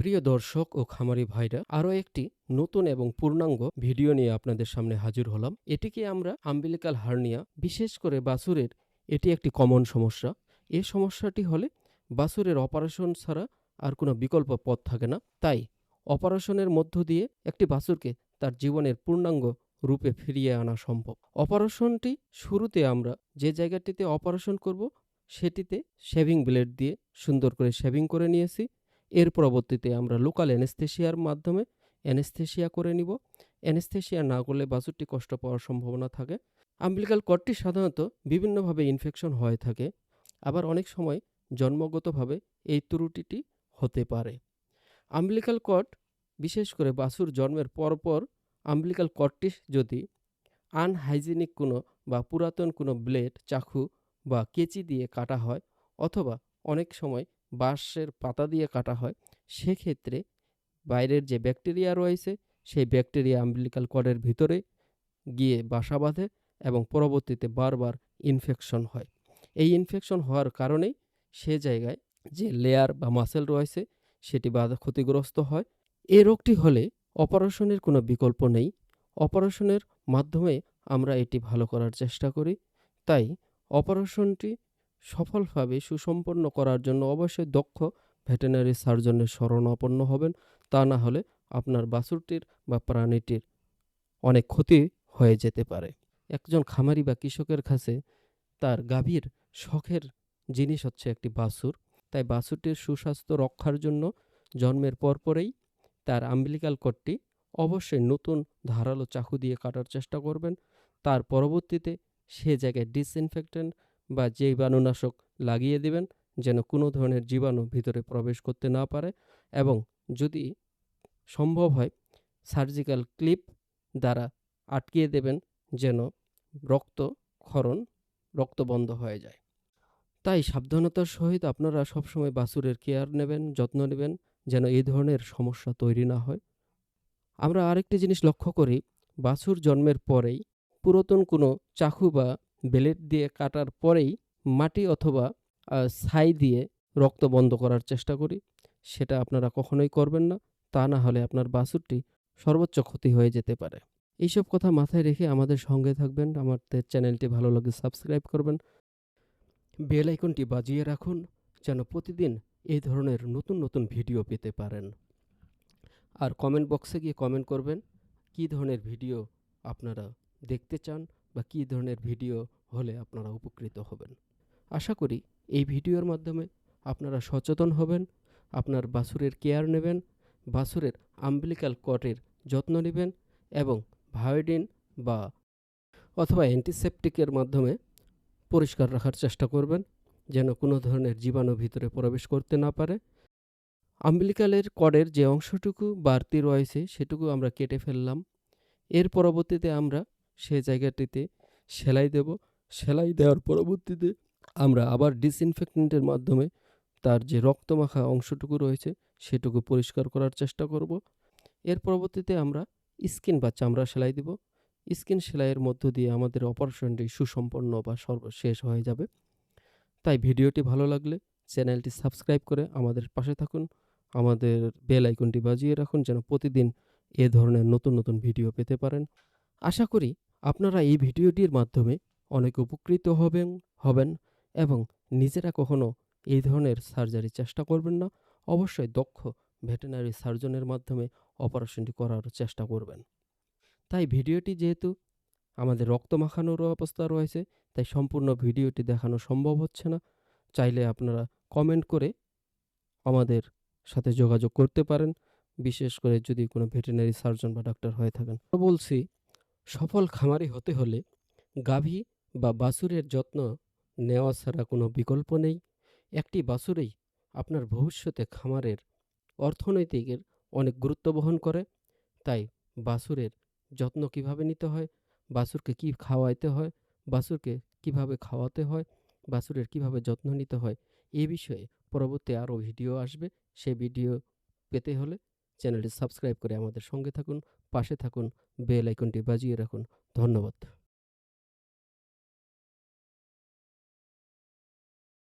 প্রিয় দর্শক ও খামারি ভাইরা, আরও একটি নতুন এবং পূর্ণাঙ্গ ভিডিও নিয়ে আপনাদের সামনে হাজির হলাম। এটিকে আমরা আম্বিলিকাল হার্নিয়া, বিশেষ করে বাছুরের এটি একটি কমন সমস্যা। এই সমস্যাটি হলে বাছুরের অপারেশন ছাড়া আর কোনো বিকল্প পথ থাকে না। তাই অপারেশনের মধ্য দিয়ে একটি বাছুরকে তার জীবনের পূর্ণাঙ্গ রূপে ফিরিয়ে আনা সম্ভব। অপারেশনটি শুরুতে আমরা যে জায়গাটিতে অপারেশন করব সেটিতে শেভিং ব্লেড দিয়ে সুন্দর করে শেভিং করে নিয়েছি। এর পরবর্তীতে আমরা লোকাল অ্যানেস্থেশিয়ার মাধ্যমে অ্যানেস্থেশিয়া করে নিব। অ্যানেস্থেশিয়া না করলে বাছুরটি কষ্ট পাওয়ার সম্ভাবনা থাকে। আম্বিলিকাল কর্ডটি সাধারণত বিভিন্নভাবে ইনফেকশন হয়ে থাকে, আবার অনেক সময় জন্মগতভাবে এই ত্রুটিটি হতে পারে। আম্বিলিকাল কর্ড, বিশেষ করে বাছুর জন্মের পরপর আম্বিলিকাল কর্ডটি যদি আনহাইজিনিক কোনো বা পুরাতন কোনো ব্লেড, চাকু বা কেচি দিয়ে কাটা হয়, অথবা অনেক সময় বাঁশের পাতা দিয়ে কাটা হয়, সেক্ষেত্রে বাইরের যে ব্যাকটেরিয়া রয়েছে সেই ব্যাকটেরিয়া আম্বিলিকাল কর্ডের ভিতরে গিয়ে বাসা বাঁধে এবং পরবর্তীতে বারবার ইনফেকশন হয়। এই ইনফেকশন হওয়ার কারণেই সে জায়গায় যে লেয়ার বা মাসেল রয়েছে সেটি ক্ষতিগ্রস্ত হয়। এই রোগটি হলে অপারেশনের কোনো বিকল্প নেই। অপারেশনের মাধ্যমে আমরা এটি ভালো করার চেষ্টা করি। তাই অপারেশনটি সফলভাবে সুসম্পন্ন করার জন্য অবশ্যই দক্ষ ভেটেরিনারি সার্জনের শরণাপন্ন হবেন। তা না হলে আপনার বাছুরটির বা প্রাণীটির অনেক ক্ষতি হয়ে যেতে পারে। একজন খামারি বা কৃষকের কাছে তার গাভীর শখের জিনিস হচ্ছে একটি বাছুর। তাই বাছুরটির সুস্বাস্থ্য রক্ষার জন্য জন্মের পরপরেই তার আম্বিলিকাল কর্ডটি অবশ্যই নতুন ধারালো চাকু দিয়ে কাটার চেষ্টা করবেন। তার পরবর্তীতে সে জায়গায় ডিসইনফেক্টেন্ট বা জীবাণুনাশক লাগিয়ে দেবেন, যেন কোনো ধরনের জীবাণু ভিতরে প্রবেশ করতে না পারে, এবং যদি সম্ভব হয় সার্জিক্যাল ক্লিপ দ্বারা আটকিয়ে দেবেন, যেন রক্ত বন্ধ হয়ে যায়। তাই সাবধানতার সহিত আপনারা সবসময় বাছুরের কেয়ার নেবেন, যত্ন নেবেন, যেন এই ধরনের সমস্যা তৈরি না হয়। আমরা আরেকটি জিনিস লক্ষ্য করি, বাছুর জন্মের পরেই পুরাতন কোনো চাকু বা ব্লেড দিয়ে কাটার পরেই মাটি অথবা ছাই দিয়ে রক্ত বন্ধ করার চেষ্টা করি। সেটা আপনারা কখনোই করবেন না, তা না হলে আপনার বাছুরটি সর্বোচ্চ ক্ষতি হয়ে যেতে পারে। এইসব কথা মাথায় রেখে আমাদের সঙ্গে থাকবেন। আমাদের চ্যানেলটি ভালো লাগলে সাবস্ক্রাইব করবেন, বেল আইকনটি বাজিয়ে রাখুন, যেন প্রতিদিন এই ধরনের নতুন নতুন ভিডিও পেতে পারেন। আর কমেন্ট বক্সে গিয়ে কমেন্ট করবেন কী ধরনের ভিডিও আপনারা দেখতে চান বা কী ধরনের ভিডিও হলে আপনারা উপকৃত হবেন। আশা করি এই ভিডিওর মাধ্যমে আপনারা সচেতন হবেন, আপনার বাছুরের কেয়ার নেবেন, বাছুরের আম্বিলিকাল কর্ডের যত্ন নেবেন এবং ভায়োডিন বা অথবা অ্যান্টিসেপটিকের মাধ্যমে পরিষ্কার রাখার চেষ্টা করবেন, যেন কোনো ধরনের জীবাণু ভিতরে প্রবেশ করতে না পারে। আম্বিলিকালের কর্ডের যে অংশটুকু বাড়তি রয়েছে সেটুকু আমরা কেটে ফেললাম। এর পরবর্তীতে আমরা সে জায়গাটিতে সেলাই দেব। সেলাই দেওয়ার পরবর্তীতে আমরা আবার ডিসইনফেক্টেন্টের মাধ্যমে তার যে রক্তমাখা অংশটুকু রয়েছে সেটুকু পরিষ্কার করার চেষ্টা করব। এর পরবর্তীতে আমরা স্কিন বা চামড়া সেলাই দেব। স্কিন সেলাইয়ের মধ্য দিয়ে আমাদের অপারেশনটি সুসম্পন্ন বা সর্বশেষ হয়ে যাবে। তাই ভিডিওটি ভালো লাগলে চ্যানেলটি সাবস্ক্রাইব করে আমাদের পাশে থাকুন, আমাদের বেল আইকনটি বাজিয়ে রাখুন, যেন প্রতিদিন এ ধরনের নতুন নতুন ভিডিও পেতে পারেন। আশা করি আপনারা এই ভিডিওটির মাধ্যমে অনেক উপকৃত হবেন এবং নিজেরা কখনো এই ধরনের সার্জারি চেষ্টা করবেন না। অবশ্যই দক্ষ ভেটেরিনারি সার্জনের মাধ্যমে অপারেশনটি করার চেষ্টা করবেন। তাই ভিডিওটি যেহেতু আমাদের রক্ত মাখানোর অবস্থা রয়েছে, তাই সম্পূর্ণ ভিডিওটি দেখানো সম্ভব হচ্ছে না। চাইলে আপনারা কমেন্ট করে আমাদের সাথে যোগাযোগ করতে পারেন, বিশেষ করে যদি কোনো ভেটেরিনারি সার্জন বা ডাক্তার হয়ে থাকেন। বলছি, সফল খামারি হতে হলে গাভী বা বাছুরের যত্ন নেওয়া ছাড়া কোনো বিকল্প নেই। একটি বাছুরেই আপনার ভবিষ্যতে খামারের অর্থনৈতিকের অনেক গুরুত্ব বহন করে। তাই বাছুরের যত্ন কিভাবে নিতে হয়, বাছুরকে কী খাওয়াইতে হয়, বাছুরকে কিভাবে খাওয়াতে হয়, বাছুরের কিভাবে যত্ন নিতে হয়, এই বিষয়ে পরবর্তী আরও ভিডিও আসবে। সেই ভিডিও পেতে হলে চ্যানেলটি সাবস্ক্রাইব করে আমাদের সঙ্গে থাকুন, পাশে থাকুন, বেল আইকনটি বাজিয়ে রাখুন। ধন্যবাদ।